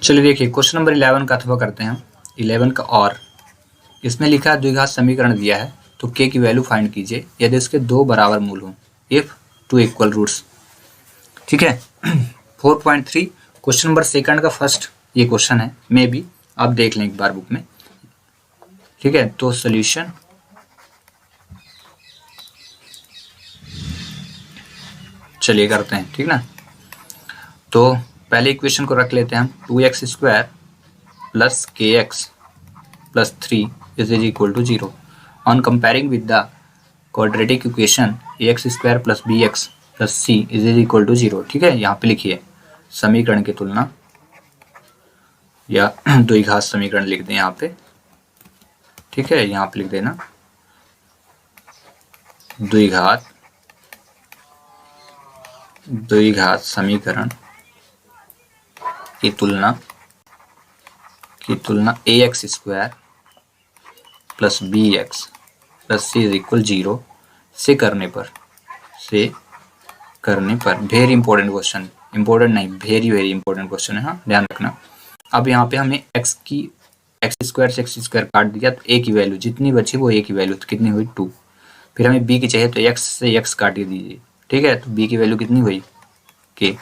चलिए देखिए question number 11 का अथवा करते हैं हम 11 का। और इसमें लिखा है द्विघात समीकरण दिया है तो के की वैल्यू फाइंड कीजिए यदि इसके दो बराबर मूल हों, इफ टू इक्वल रूट्स। ठीक है 4.3 क्वेश्चन नंबर सेकंड का फर्स्ट ये क्वेश्चन है, मे बी आप देख लें एक बार बुक में। ठीक है, तो सोल्यूशन चलिए करते हैं। ठीक ना, तो पहले इक्वेशन को रख लेते हैं हम 2x² plus kx plus 3 is equal to 0 on comparing with the quadratic equation ax² plus bx plus c is equal to 0। ठीक है, यहाँ पे लिखिए समीकरण की तुलना या द्विघात समीकरण लिख दें यहाँ पे। ठीक है, यहाँ पे लिख देना द्विघात समीकरण की तुलना ax² plus bx plus c is equal 0 से करने पर वेरी इंपॉर्टेंट क्वेश्चन, इंपॉर्टेंट नहीं वेरी इंपॉर्टेंट क्वेश्चन है, हाँ ध्यान रखना। अब यहाँ पे हमें x से x² काट दिया तो a की वैल्यू जितनी बची वो a की वैल्यू तो कितनी हुई 2। फिर हमें b की चाहिए तो x से x काट दीजिए। ठीक है, तो b की वैल्यू कितनी हुई k।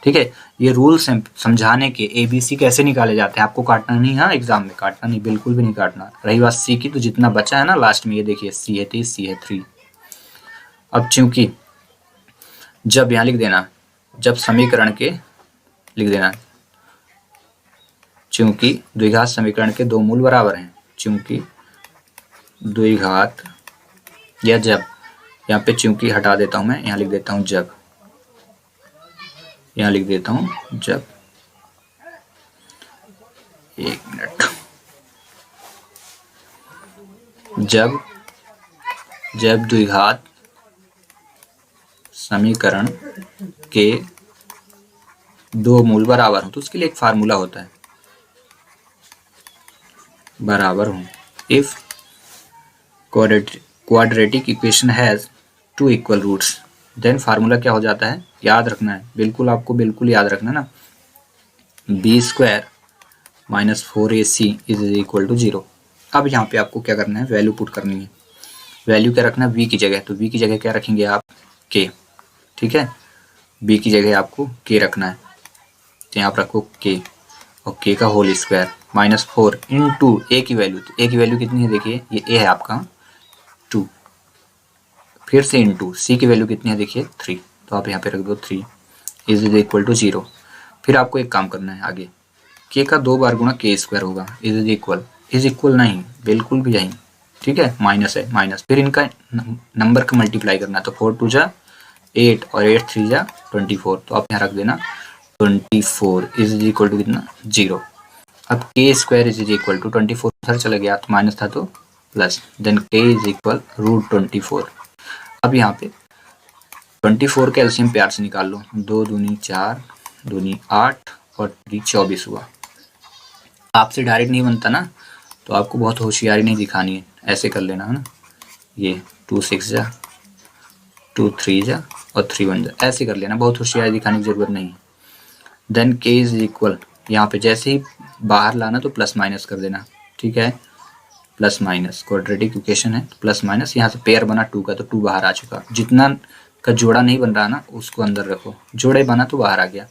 ठीक है, ये रूल समझाने के ABC कैसे निकाले जाते हैं आपको काटना नहीं, हाँ एग्जाम में काटना नहीं, बिल्कुल भी नहीं काटना। रही बात C की तो जितना बचा है ना लास्ट में ये देखिए C है 30 C है 3। अब चूंकि जब यहाँ लिख देना जब समीकरण के लिख देना चूंकि द्विघात समीकरण के दो मूल बराबर हैं, चूंकि द्विघात या जब, यहाँ पे चूंकि हटा देता हूं मैं, यहाँ लिख देता हूं जब, यहाँ लिख देता हूं जब, एक मिनट, जब द्विघात समीकरण के दो मूल बराबर हो तो उसके लिए एक फार्मूला होता है, बराबर हो। If quadratic equation has two equal roots then formula क्या हो जाता है, याद रखना है, बिल्कुल आपको बिल्कुल याद रखना ना, b² minus 4ac is equal to 0। अब यहाँ पे आपको क्या करना है, वैल्यू पुट करनी है। वैल्यू क्या रखना है v की जगह, तो v की जगह क्या रखेंगे आप k। ठीक है, b की जगह आपको k रखना है, तो यहाँ पर रखो k और k का whole square minus 4 into a की वैल्यू, तो a की वैल्यू कितनी है देखिए, ये a है आपका 2, फिर से इंटू c की वैल्यू कितनी है देखिए 3, तो आप यहाँ पे रख दो 3 इज इक्वल टू 0। फिर आपको एक काम करना है आगे, k का 2 बार गुणा k² होगा इज इक्वल नहीं, बिल्कुल भी नहीं। ठीक है, माइनस है माइनस, फिर इनका नंबर का मल्टीप्लाई करना है, तो 4 2 जा 8 और 8 3 जा 24, तो आप यहाँ रख देना 24 इज इक्वल टू कितना 0। अब k² इज इक्वल टू 24 उधर चला गया तो माइनस था तो plus, then k is equal √24। अब यहाँ पे 24 का एलसीएम प्यार से निकाल लो, 2 दूनी 4 दूनी 8 और 3 24 हुआ। आपसे डायरेक्ट नहीं बनता ना, तो आपको बहुत होशियारी नहीं दिखानी है, ऐसे कर लेना है ना, ये 2 6 जा 2 3 जा और 3 1 जा, ऐसे कर लेना, बहुत होशियारी दिखाने की जरूरत नहीं है। देन k इज इक्वल, यहाँ पे जैसे ही बाहर लाना तो प्लस माइनस कर देना। ठीक है, प्लस माइनस क्वाड्रेटिक इक्वेशन है, प्लस माइनस, यहाँ से पेयर बना 2 का तो 2 बाहर आ चुका, जितना का जोड़ा नहीं बन रहा ना उसको अंदर रखो, जोड़े बना तो बाहर आ गया।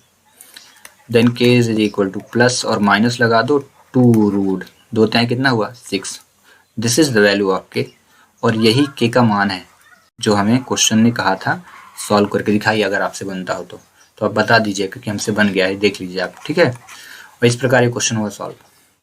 Then k is equal to plus और माइनस लगा दो 2 रूट 2 तय कितना हुआ 6, this is the value of k, और यही k का मान है जो हमें क्वेश्चन ने कहा था सॉल्व करके दिखाइए अगर आपसे बनता हो तो आप बता दीजिए, क्योंकि हमसे बन गया है, देख लीजिए आप। ठीक है, और इस प्रकार ये क्वेश्चन हुआ सॉल्व।